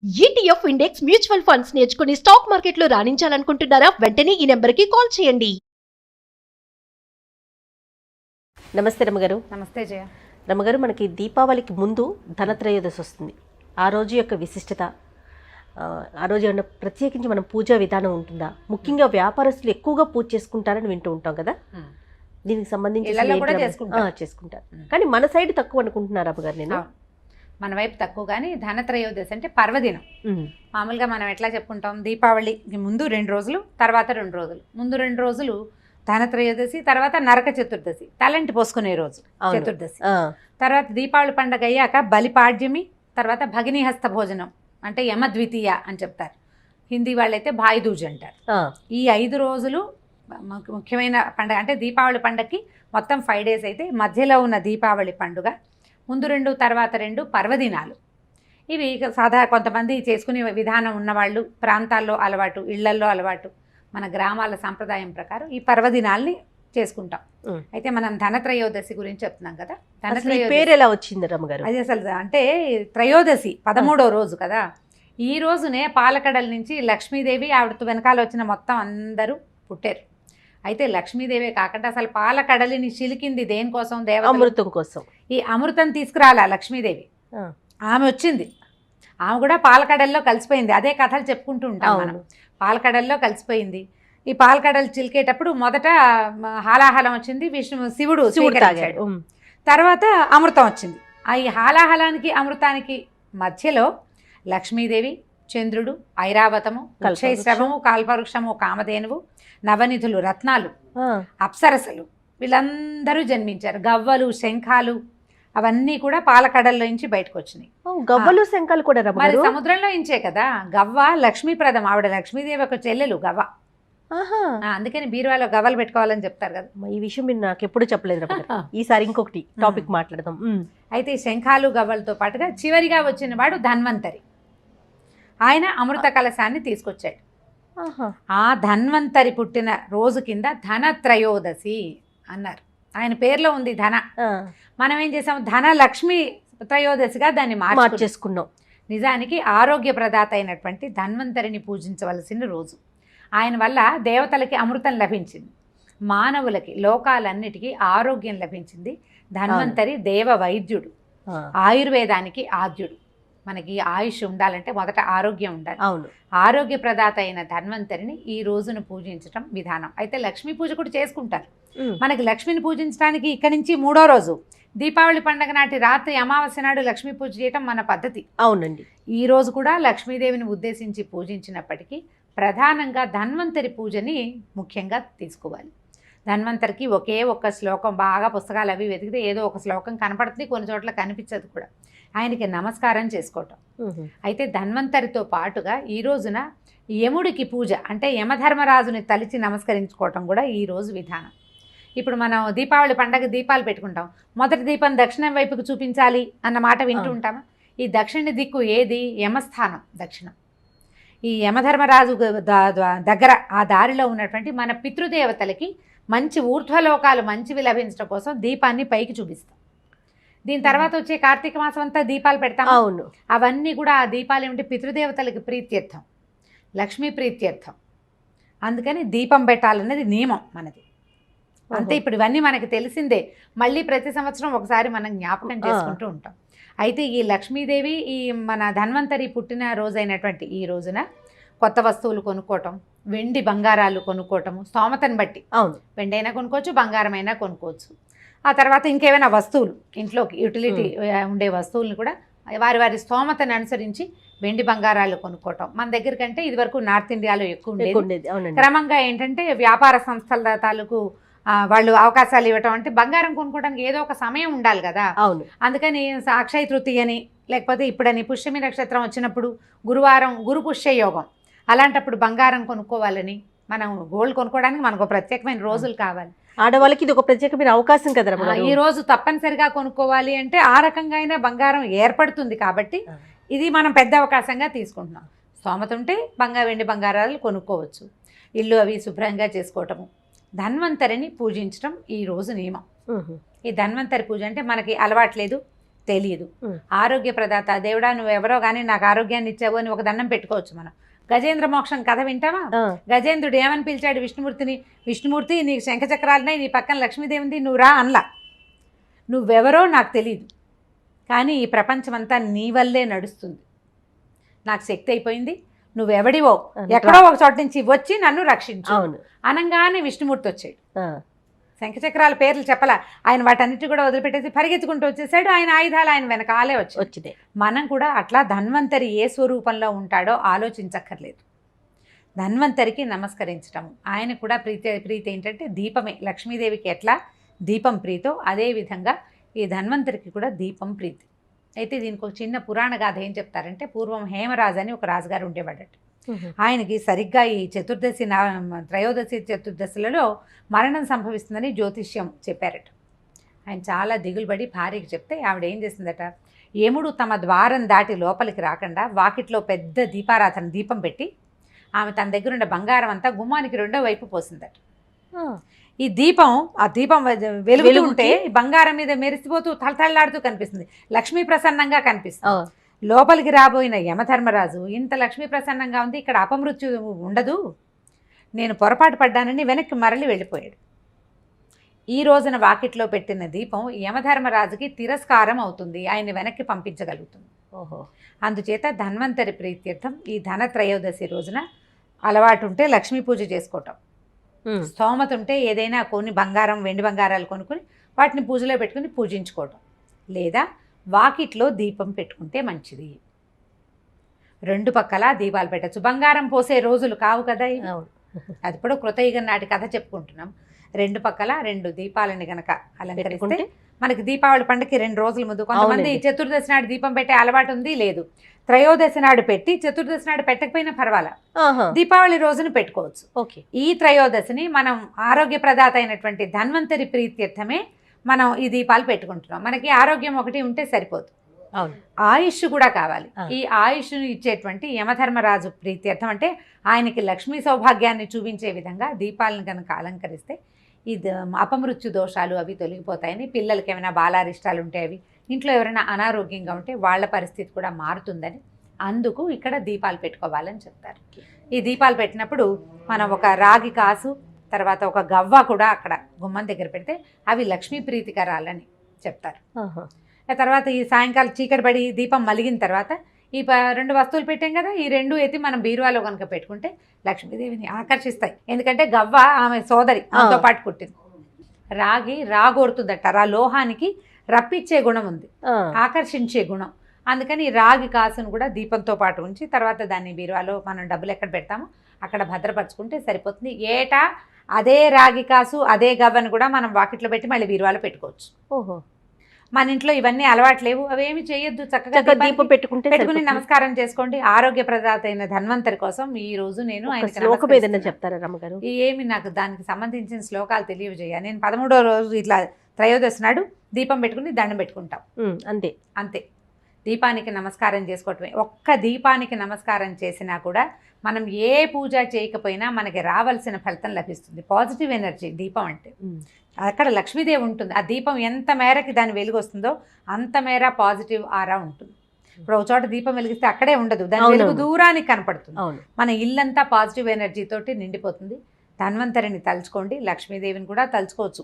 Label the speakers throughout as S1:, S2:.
S1: ETF index mutual funds నేర్చుకుని stock మార్కెట్లో రాణించాలనుకుంటున్నారా? వెంటనే ఈ నెంబర్కి కాల్ చేయండి. నమస్తే రమ్మగారు.
S2: నమస్తే జయ.
S1: రమ్మగారు, మనకి దీపావళికి ముందు ధనత్రయోదశి వస్తుంది. ఆ రోజు యొక్క విశిష్టత, ఆ రోజు ఏమన్నా ప్రత్యేకించి మనం పూజా విధానం ఉంటుందా? ముఖ్యంగా వ్యాపారస్తులు ఎక్కువగా పూజ చేసుకుంటారని వింటూ ఉంటాం కదా, దీనికి సంబంధించి చేసుకుంటారు. కానీ మన సైడ్ తక్కువ అనుకుంటున్నారు అమ్మగారు. నేను
S2: మన వైపు తక్కువ, కానీ ధనత్రయోదశి అంటే పర్వదినం. మామూలుగా మనం ఎట్లా చెప్పుకుంటాం, దీపావళికి ముందు 2 రోజులు, తర్వాత 2 రోజులు. ముందు 2 రోజులు ధనత్రయోదశి, తర్వాత నరక చతుర్దశి, తలంటి పోసుకునే రోజు చతుర్దశి. తర్వాత దీపావళి పండుగ అయ్యాక బలిపాడ్యమి, తర్వాత భగినీహస్త భోజనం అంటే యమద్వితీయ అని చెప్తారు. హిందీ వాళ్ళైతే భాయిదూజ్ అంటారు. ఈ 5 రోజులు ముఖ్యమైన పండుగ. అంటే దీపావళి పండుగకి మొత్తం 5 డేస్ అయితే, మధ్యలో ఉన్న దీపావళి పండుగ, ముందు 2 తర్వాత 2 పర్వదినాలు. ఇవి కొంతమంది చేసుకునే విధానం ఉన్నవాళ్ళు, ప్రాంతాల్లో అలవాటు, ఇళ్లల్లో అలవాటు, మన గ్రామాల సంప్రదాయం ప్రకారం ఈ పర్వదినాల్ని చేసుకుంటాం. అయితే మనం ధనత్రయోదశి గురించి చెప్తున్నాం కదా.
S1: ధనత్రయోదశి పేరు ఎలా వచ్చింది రమ్మగారు?
S2: అది అసలు అంటే త్రయోదశి 13వ రోజు కదా. ఈ రోజునే పాలకడల నుంచి లక్ష్మీదేవి, ఆవిడతో వెనకాల వచ్చిన మొత్తం అందరూ పుట్టారు. అయితే లక్ష్మీదేవే కాకుండా అసలు పాలకడలిని చిలికింది దేనికోసం?
S1: అమృతం కోసం. ఈ
S2: అమృతం తీసుకురాలా లక్ష్మీదేవి, ఆమె వచ్చింది. ఆమె కూడా పాలకడల్లో కలిసిపోయింది. అదే కథలు చెప్పుకుంటూ ఉంటాం మనం. పాలకడల్లో కలిసిపోయింది. ఈ పాలకడలు చిలికేటప్పుడు మొదట హాలాహలం వచ్చింది, శివుడు తాగాడు. తర్వాత అమృతం వచ్చింది. ఈ హాలాహలానికి అమృతానికి మధ్యలో లక్ష్మీదేవి, చంద్రుడు, ఐరావతము, కల్పవృక్షము, కాల్పవృక్షము, కామధేనువు, నవనిధులు, రత్నాలు, అప్సరసలు, వీళ్ళందరూ జన్మించారు. గవ్వలు, శంఖాలు అవన్నీ కూడా పాలకడల్లో నుంచి బయటకు వచ్చినాయి.
S1: గవ్వలు, శంఖాలు కూడా
S2: మరి సముద్రంలో ఇంచే కదా. గవ్వ లక్ష్మీప్రదం, ఆవిడ లక్ష్మీదేవి ఒక చెల్లెలు గవ్వ. అందుకని బీరువాలో గవ్వలు పెట్టుకోవాలని చెప్తారు కదా.
S1: ఈ విషయం మీరు నాకు ఎప్పుడు చెప్పలేదు. ఈసారి ఇంకొకటి టాపిక్ మాట్లాడదాం.
S2: అయితే శంఖాలు, గవ్వలతో పాటుగా చివరిగా వచ్చిన వాడు ధన్వంతరి. ఆయన అమృత కలశాన్ని తీసుకొచ్చాడు. ఆ ధన్వంతరి పుట్టిన రోజు కింద ధనత్రయోదశి అన్నారు. ఆయన పేర్లో ఉంది ధన. మనం ఏం చేసాం, ధన లక్ష్మి త్రయోదశిగా దాన్ని మార్చేసుకున్నాం. నిజానికి ఆరోగ్య ప్రదాత అయినటువంటి ధన్వంతరిని పూజించవలసిన రోజు. ఆయన వల్ల దేవతలకి అమృతం లభించింది, మానవులకి, లోకాలన్నిటికీ ఆరోగ్యం లభించింది. ధన్వంతరి దేవ వైద్యుడు, ఆయుర్వేదానికి ఆద్యుడు. మనకి ఆయుష్ ఉండాలంటే మొదట ఆరోగ్యం ఉండాలి.
S1: అవును.
S2: ఆరోగ్య ప్రదాత అయిన ధన్వంతరిని ఈ రోజును పూజించడం విధానం. అయితే లక్ష్మీ పూజ కూడా చేసుకుంటారు. మనకి లక్ష్మిని పూజించడానికి ఇక్కడి నుంచి 3వ రోజు దీపావళి పండుగ నాటి రాత్రి అమావాస్య నాడు లక్ష్మీ పూజ చేయటం మన పద్ధతి.
S1: అవునండి.
S2: ఈ రోజు కూడా లక్ష్మీదేవిని ఉద్దేశించి పూజించినప్పటికీ ప్రధానంగా ధన్వంతరి పూజని ముఖ్యంగా తీసుకోవాలి. ధన్వంతరికి ఒకే ఒక్క శ్లోకం, బాగా పుస్తకాలు అవి వెతికితే ఏదో ఒక శ్లోకం కనపడుతుంది, కొన్ని చోట్ల కనిపించదు కూడా. ఆయనకి నమస్కారం చేసుకోవటం. అయితే ధన్వంతరితో పాటుగా ఈ రోజున యముడికి పూజ, అంటే యమధర్మరాజుని తలిచి నమస్కరించుకోవటం కూడా ఈ రోజు విధానం. ఇప్పుడు మనం దీపావళి పండగ దీపాలు పెట్టుకుంటాం. మొదటి దీపం దక్షిణం వైపుకు చూపించాలి అన్న మాట వింటూ ఉంటామా? ఈ దక్షిణ దిక్కు ఏది? యమస్థానం, దక్షిణం. ఈ యమధర్మరాజు దగ్గర ఆ దారిలో ఉన్నటువంటి మన పితృదేవతలకి మంచి ఊర్ధ్వలోకాలు మంచివి లభించడం కోసం దీపాన్ని పైకి చూపిస్తాం. దీని తర్వాత వచ్చే కార్తీక మాసం అంతా దీపాలు పెడతాం.
S1: అవును.
S2: అవన్నీ కూడా ఆ దీపాలు ఏమిటి? పితృదేవతలకి ప్రీత్యర్థం, లక్ష్మీ ప్రీత్యర్థం. అందుకని దీపం పెట్టాలన్నది నియమం మనది. అంతే. ఇప్పుడు ఇవన్నీ మనకి తెలిసిందే. మళ్ళీ ప్రతి సంవత్సరం ఒకసారి మనం జ్ఞాపకం చేసుకుంటూ ఉంటాం. అయితే ఈ లక్ష్మీదేవి, ఈ మన ధన్వంతరి పుట్టిన రోజైనటువంటి ఈ రోజున కొత్త వస్తువులు కొనుక్కోవటం, వెండి బంగారాలు కొనుక్కోవటము స్తోమతను బట్టి.
S1: అవును.
S2: వెండి అయినా కొనుక్కోవచ్చు, బంగారం అయినా కొనుక్కోవచ్చు. ఆ తర్వాత ఇంకేమైనా వస్తువులు, ఇంట్లోకి యూటిలిటీ ఉండే వస్తువులను కూడా వారి వారి స్తోమతను అనుసరించి వెండి బంగారాలు కొనుక్కోవటం. మన దగ్గర కంటే ఇదివరకు నార్త్ ఇండియాలో ఎక్కువ ఉండేది. క్రమంగా ఏంటంటే వ్యాపార సంస్థల తాలూకు వాళ్ళు అవకాశాలు ఇవ్వటం. అంటే బంగారం కొనుక్కోవడానికి ఏదో ఒక సమయం ఉండాలి కదా.
S1: అవును.
S2: అందుకని అక్షయ తృతీయ అని, లేకపోతే ఇప్పుడని పుష్యమి నక్షత్రం వచ్చినప్పుడు గురువారం గురు పుష్య యోగం, అలాంటప్పుడు బంగారం కొనుక్కోవాలని, మనం గోల్డ్ కొనుక్కోవడానికి మనకు ప్రత్యేకమైన రోజులు కావాలి.
S1: ఆడవాళ్ళకి ఇది ఒక ప్రత్యేకమైన అవకాశం కదా.
S2: ఈ రోజు తప్పనిసరిగా కొనుక్కోవాలి అంటే ఆ రకంగా అయినా బంగారం ఏర్పడుతుంది. కాబట్టి ఇది మనం పెద్ద అవకాశంగా తీసుకుంటున్నాం. స్తోమత ఉంటే వెండి బంగారాలు కొనుక్కోవచ్చు. ఇల్లు అవి శుభ్రంగా చేసుకోవటము, ధన్వంతరిని పూజించడం ఈ రోజు నియమం. ఈ ధన్వంతరి పూజ అంటే మనకి అలవాట్లేదు, తెలియదు.
S1: ఉమ్.
S2: ఆరోగ్య ప్రదాత దేవుడా నువ్వు ఎవరో కానీ నాకు ఆరోగ్యాన్ని ఇచ్చావు అని ఒక దండం పెట్టుకోవచ్చు మనం. గజేంద్ర మోక్షం కథ వింటావా?
S1: ఆ,
S2: గజేంద్రుడు ఏమని పిలిచాడు విష్ణుమూర్తిని? విష్ణుమూర్తి నీకు శంఖచక్రాలున్నాయి, నీ పక్కన లక్ష్మీదేవి ఉంది, నువ్వు రా అనలా. నువ్వెవరో నాకు తెలియదు, కానీ ఈ ప్రపంచమంతా నీ వల్లే నడుస్తుంది, నాకు శక్తి అయిపోయింది, నువ్వెవడివో ఎక్కడో ఒక చోట నుంచి వచ్చి నన్ను రక్షించు
S1: అవును.
S2: అనగానే విష్ణుమూర్తి వచ్చాడు.
S1: ఆ,
S2: శంఖచక్రాల పేర్లు చెప్పలా, ఆయన వాటన్నిటి కూడా వదిలిపెట్టేసి పరిగెత్తుకుంటూ వచ్చేసాడు. ఆయన ఆయుధాలు ఆయన వెనకాలే వచ్చాయి.
S1: వచ్చింది.
S2: మనం కూడా అట్లా ధన్వంతరి ఏ స్వరూపంలో ఉంటాడో ఆలోచించక్కర్లేదు, ధన్వంతరికి నమస్కరించటం. ఆయన కూడా ప్రీతి ఏంటంటే దీపమే. లక్ష్మీదేవికి ఎట్లా దీపం ప్రీతో అదేవిధంగా ఈ ధన్వంతరికి కూడా దీపం ప్రీతి. అయితే దీనికి ఒక చిన్న పురాణ గాథ ఏం చెప్తారంటే, పూర్వం హేమరాజు అని ఒక రాజుగారు ఉండేవాడట. ఆయనకి సరిగ్గా ఈ త్రయోదశి చతుర్దశిలలో మరణం సంభవిస్తుందని జ్యోతిష్యం చెప్పారట. ఆయన చాలా దిగులు పడి భార్యకి చెప్తే ఆవిడ ఏం చేసిందట, యముడు తమ ద్వారం దాటి లోపలికి రాకుండా వాకిట్లో పెద్ద దీపారాధన దీపం పెట్టి ఆమె తన దగ్గర ఉన్న బంగారం అంతా గుమ్మానికి రెండో వైపు పోసిందట. ఈ దీపం ఆ దీపం వెలుగుతూ ఉంటే బంగారం మీద మెరిసిపోతూ తలతళ్ళాడుతూ కనిపిస్తుంది, లక్ష్మీ ప్రసన్నంగా కనిపిస్తుంది. లోపలికి రాబోయిన యమధర్మరాజు ఇంత లక్ష్మీ ప్రసన్నంగా ఉంది, ఇక్కడ అపమృత్యు ఉండదు, నేను పొరపాటు పడ్డానని వెనక్కి మరలి వెళ్ళిపోయాడు. ఈ రోజున వాకిట్లో పెట్టిన దీపం యమధర్మరాజుకి తిరస్కారం అవుతుంది, ఆయన్ని వెనక్కి పంపించగలుగుతుంది.
S1: ఓహో.
S2: అందుచేత ధన్వంతరి ప్రీత్యర్థం ఈ ధనత్రయోదశి రోజున అలవాటు ఉంటే లక్ష్మీ పూజ చేసుకోవటం, స్తోమత ఉంటే ఏదైనా కొన్ని బంగారం వెండి బంగారాలు కొనుక్కొని వాటిని పూజలో పెట్టుకుని పూజించుకోవటం, లేదా వాకిట్లో దీపం పెట్టుకుంటే మంచిది. రెండు పక్కల దీపాలు పెట్టచ్చు. బంగారం పోసే రోజులు కావు కదా ఇవి, అది కూడా కృతయుగం నాటి కథ చెప్పుకుంటున్నాం. రెండు పక్కల రెండు దీపాలని గనక అలంకరిస్తే మనకి దీపావళి పండుగకి 2 రోజుల ముందు, కొంతమంది చతుర్దశి నాడు దీపం పెట్టే అలవాటు ఉంది, లేదు త్రయోదశి నాడు పెట్టి చతుర్దశి నాడు పెట్టకపోయినా పర్వాలా, దీపావళి రోజున పెట్టుకోవచ్చు.
S1: ఓకే.
S2: ఈ త్రయోదశిని మనం ఆరోగ్య ప్రదాత అయినటువంటి ధన్వంతరి ప్రీత్యర్థమే మనం ఈ దీపాలు పెట్టుకుంటున్నాం. మనకి ఆరోగ్యం ఒకటి ఉంటే సరిపోదు, ఆయుష్ కూడా కావాలి. ఈ ఆయుష్ను ఇచ్చేటువంటి యమధర్మరాజు ప్రీత్యర్థం అంటే ఆయనకి లక్ష్మీ సౌభాగ్యాన్ని చూపించే విధంగా దీపాలను కనుక అలంకరిస్తే ఈ అపమృత్యు దోషాలు అవి తొలగిపోతాయని, పిల్లలకి ఏమైనా బాలారిష్టాలు ఉంటే అవి, ఇంట్లో ఎవరైనా అనారోగ్యంగా ఉంటే వాళ్ళ పరిస్థితి కూడా మారుతుందని, అందుకు ఇక్కడ దీపాలు పెట్టుకోవాలని చెప్తారు. ఈ దీపాలు పెట్టినప్పుడు మనం ఒక రాగి కాసు తర్వాత ఒక గవ్వ కూడా అక్కడ గుమ్మం దగ్గర పెడితే అవి లక్ష్మీ ప్రీతికరాలని చెప్తారు. తర్వాత ఈ సాయంకాలం చీకటి పడి దీపం మలిగిన తర్వాత ఈ 2 వస్తువులు పెట్టాం కదా, ఈ 2 ఎత్తి మనం బీరువాలో కనుక పెట్టుకుంటే లక్ష్మీదేవిని ఆకర్షిస్తాయి. ఎందుకంటే గవ్వ ఆమె సోదరి, ఆమెతో పాటు పుట్టింది. రాగి రాగోరుతుందట, లోహానికి రప్పించే గుణం ఉంది, ఆకర్షించే గుణం. అందుకని రాగి కాసును కూడా దీపంతో పాటు ఉంచి తర్వాత దాన్ని బీరువాలో మనం డబ్బులు ఎక్కడ పెడతామో అక్కడ భద్రపరుచుకుంటే సరిపోతుంది. ఏటా అదే రాగి కాసు అదే గవ్వను కూడా మనం వాకిట్లో పెట్టి మళ్ళీ బీరువాలో పెట్టుకోవచ్చు.
S1: ఓహో.
S2: మన ఇంట్లో ఇవన్నీ అలవాటు లేవు, అవేమి చేయొద్దు, చక్కగా దీపం పెట్టుకుని నమస్కారం చేసుకోండి. ఆరోగ్య ప్రదాత అయిన ధన్వంతరి కోసం ఈ రోజు నేను
S1: చెప్తారా రమ్మగారు?
S2: ఏమి నాకు దానికి సంబంధించిన శ్లోకాలు తెలియజేయ. నేను 13వ రోజు ఇట్లా త్రయోదశి నాడు దీపం పెట్టుకుని దండం పెట్టుకుంటాం,
S1: అంతే
S2: అంతే. దీపానికి నమస్కారం చేసుకోవటమే. ఒక్క దీపానికి నమస్కారం చేసినా కూడా మనం ఏ పూజ చేయకపోయినా మనకి రావాల్సిన ఫలితం లభిస్తుంది. పాజిటివ్ ఎనర్జీ దీపం అంటే, అక్కడ లక్ష్మీదేవి ఉంటుంది. ఆ దీపం ఎంత మేరకి దాని వెలుగు వస్తుందో అంత మేర పాజిటివ్ ఆరా ఉంటుంది. ఇప్పుడు ఒక చోట దీపం వెలిగిస్తే అక్కడే ఉండదు, దాని వెలుగు దూరానికి కనపడుతుంది. మన ఇల్లంతా పాజిటివ్ ఎనర్జీ తోటి నిండిపోతుంది. ధన్వంతరిని తలుచుకోండి, లక్ష్మీదేవిని కూడా తలుచుకోవచ్చు.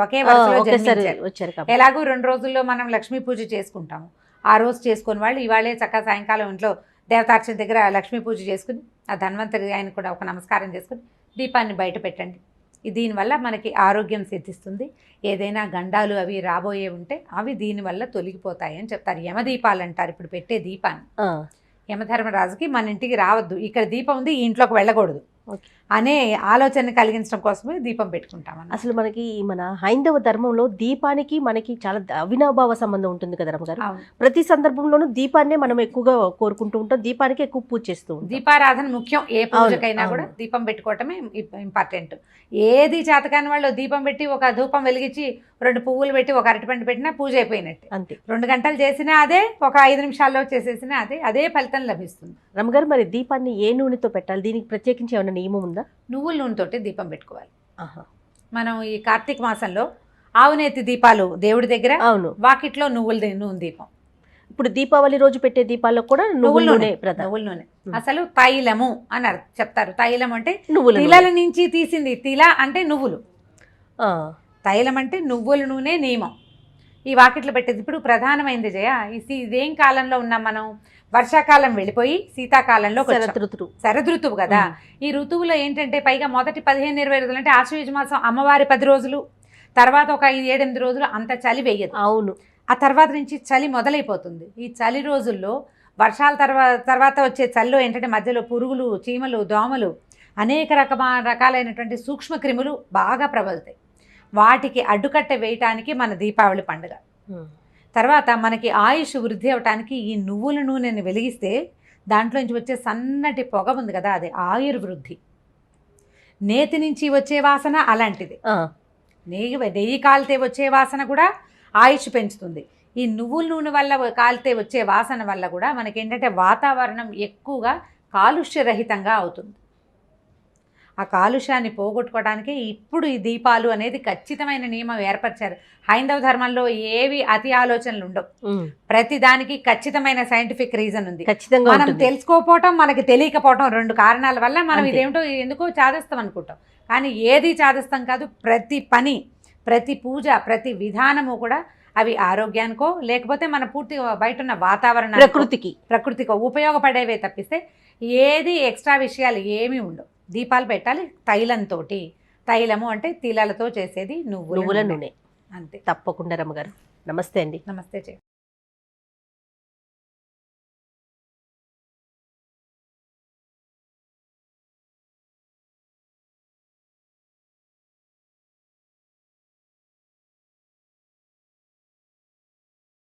S2: ఒకే వరుసలో జన్మించారు. ఎలాగో 2 రోజుల్లో మనం లక్ష్మీ పూజ చేసుకుంటాము. ఆ రోజు చేసుకుని వాళ్ళు ఇవాళే చక్కగా సాయంకాలం ఇంట్లో దేవతార్చన దగ్గర లక్ష్మీ పూజ చేసుకుని ఆ ధన్వంతరి ఆయన కూడా ఒక నమస్కారం చేసుకుని దీపాన్ని బయట పెట్టండి. దీనివల్ల మనకి ఆరోగ్యం సిద్ధిస్తుంది. ఏదైనా గండాలు అవి రాబోయే ఉంటే అవి దీనివల్ల తొలగిపోతాయి అని చెప్తారు. యమదీపాలు అంటారు ఇప్పుడు పెట్టే దీపాన్ని. యమధర్మరాజుకి మన ఇంటికి రావద్దు, ఇక్కడ దీపం ఉంది ఈ ఇంట్లోకి వెళ్ళకూడదు అనే ఆలోచన కలిగించడం కోసమే దీపం పెట్టుకుంటాం.
S1: అసలు మనకి మన హైందవ ధర్మంలో దీపానికి మనకి చాలా అవినాభావ సంబంధం ఉంటుంది కదా రమ్మగారు. ప్రతి సందర్భంలోనూ దీపాన్నే మనం ఎక్కువగా కోరుకుంటూ ఉంటాం, దీపానికి ఎక్కువ పూజ చేస్తూ ఉంటాం.
S2: దీపారాధన ముఖ్యం, ఏ పూజకైనా కూడా దీపం పెట్టుకోవటమే ఇంపార్టెంట్. ఏది చేతకాని వాళ్ళు దీపం పెట్టి ఒక ధూపం వెలిగించి 2 పువ్వులు పెట్టి ఒక అరటిపండు పెట్టినా పూజ అయిపోయినట్టు.
S1: అంతే.
S2: 2 గంటలు చేసినా అదే, ఒక 5 నిమిషాల్లో చేసేసినా అదే ఫలితం లభిస్తుంది.
S1: రమ్మగారు, మరి దీపాన్ని ఏ నూనెతో పెట్టాలి? దీనికి ప్రత్యేకించి ఏమైనా నియమం ఉందా?
S2: నువ్వుల నూనెతోటి దీపం పెట్టుకోవాలి. మనం ఈ కార్తీక మాసంలో ఆవునేతి దీపాలు దేవుడి దగ్గర,
S1: అవును.
S2: వాకిట్లో నూనె దీపం.
S1: ఇప్పుడు దీపావళి రోజు పెట్టే దీపాల్లో కూడా నువ్వుల నూనె ప్రధానం.
S2: నువ్వుల నూనె అసలు తైలము అని చెప్తారు. తైలం అంటే
S1: నువ్వుల నూనె.
S2: తిలల నుంచి తీసింది. తిల అంటే నువ్వులు,
S1: ఆ,
S2: తైలం అంటే నువ్వుల నూనె నియమం. ఈ వాకిట్లో పెట్టేది ఇప్పుడు ప్రధానమైంది జయ. ఇదేం కాలంలో ఉన్నాం మనం? వర్షాకాలం వెళ్ళిపోయి శీతాకాలంలో
S1: శరదృతువు.
S2: శరదృతువు కదా. ఈ ఋతువులో ఏంటంటే పైగా మొదటి 15-20 రోజులు అంటే ఆశ్వయుజ మాసం అమ్మవారి 10 రోజులు, తర్వాత ఒక 5-7-8 రోజులు అంత చలి వేయదు.
S1: అవును.
S2: ఆ తర్వాత నుంచి చలి మొదలైపోతుంది. ఈ చలి రోజుల్లో వర్షాల తర్వాత వచ్చే చలిలో ఏంటంటే మధ్యలో పురుగులు, చీమలు, దోమలు, అనేక రకాలైనటువంటి సూక్ష్మ క్రిములు బాగా ప్రబలుతాయి. వాటికి అడ్డుకట్ట వేయటానికి మన దీపావళి పండుగ. తర్వాత మనకి ఆయుష్ వృద్ధి అవటానికి ఈ నువ్వుల నూనెని వెలిగిస్తే దాంట్లో నుంచి వచ్చే సన్నటి పొగ ఉంది కదా, అది ఆయుర్వృద్ధి. నేతి నుంచి వచ్చే వాసన అలాంటిది. నెయ్యి కాలితే వచ్చే వాసన కూడా ఆయుష్ పెంచుతుంది. ఈ నువ్వుల నూనె వల్ల కాలితే వచ్చే వాసన వల్ల కూడా మనకేంటంటే వాతావరణం ఎక్కువగా కాలుష్యరహితంగా అవుతుంది. ఆ కాలుష్యాన్ని పోగొట్టుకోవడానికి ఇప్పుడు ఈ దీపాలు అనేది ఖచ్చితమైన నియమం ఏర్పరిచారు. హైందవ ధర్మంలో ఏవి అతి ఆలోచనలు ఉండవు. ప్రతి దానికి ఖచ్చితమైన సైంటిఫిక్ రీజన్ ఉంది. మనం తెలుసుకోకపోవటం, మనకి తెలియకపోవటం, 2 కారణాల వల్ల మనం ఇదేమిటో ఎందుకో చాదస్తాం అనుకుంటాం. కానీ ఏది చాదస్తాం కాదు. ప్రతి పని, ప్రతి పూజ, ప్రతి విధానము కూడా అవి ఆరోగ్యానికో లేకపోతే మన పూర్తి బయట ఉన్న వాతావరణం ప్రకృతికో ఉపయోగపడేవే తప్పిస్తే ఏది ఎక్స్ట్రా విషయాలు ఏమీ ఉండవు. దీపాలు పెట్టాలి తైలంతో. తైలము అంటే తిలలతో చేసేది నువ్వుల నూనె. అంతే.
S1: తప్పకుండా రమ్మగారు. నమస్తే అండి.
S2: నమస్తే.